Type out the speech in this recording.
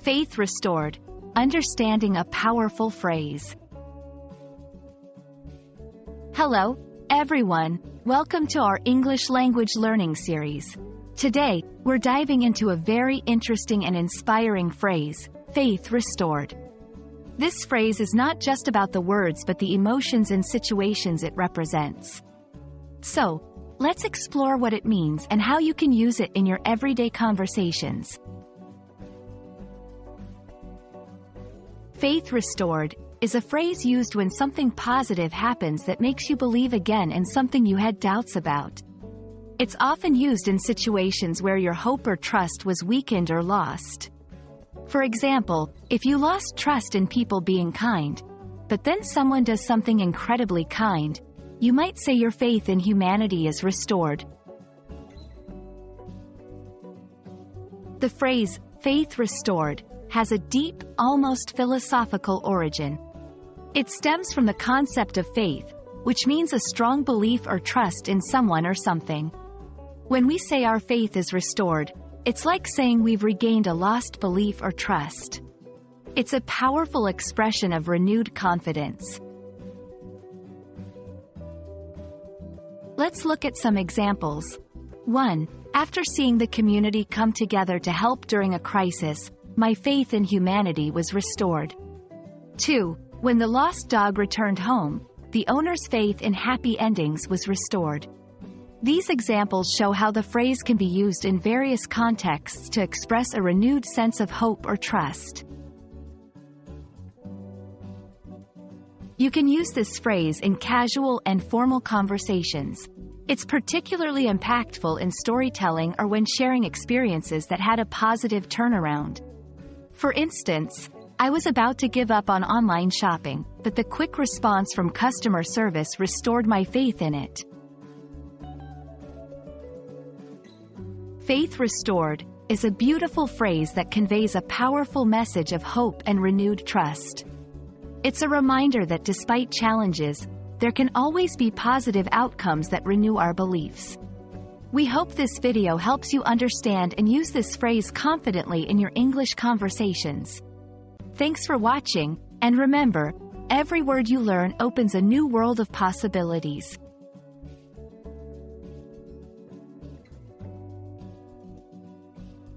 Faith restored. Understanding a powerful phrase. Hello, everyone. Welcome to our English language learning series. Today, we're diving into a very interesting and inspiring phrase, faith restored. This phrase is not just about the words but the emotions and situations it represents. So, let's explore what it means and how you can use it in your everyday conversations. Faith restored is a phrase used when something positive happens that makes you believe again in something you had doubts about. It's often used in situations where your hope or trust was weakened or lost. For example, if you lost trust in people being kind, but then someone does something incredibly kind, you might say your faith in humanity is restored. The phrase, faith restored, has a deep, almost philosophical origin. It stems from the concept of faith, which means a strong belief or trust in someone or something. When we say our faith is restored, it's like saying we've regained a lost belief or trust. It's a powerful expression of renewed confidence. Let's look at some examples. 1. After seeing the community come together to help during a crisis, my faith in humanity was restored. 2. When the lost dog returned home, the owner's faith in happy endings was restored. These examples show how the phrase can be used in various contexts to express a renewed sense of hope or trust. You can use this phrase in casual and formal conversations. It's particularly impactful in storytelling or when sharing experiences that had a positive turnaround. For instance, I was about to give up on online shopping, but the quick response from customer service restored my faith in it. Faith restored is a beautiful phrase that conveys a powerful message of hope and renewed trust. It's a reminder that despite challenges, there can always be positive outcomes that renew our beliefs. We hope this video helps you understand and use this phrase confidently in your English conversations. Thanks for watching, and remember, every word you learn opens a new world of possibilities.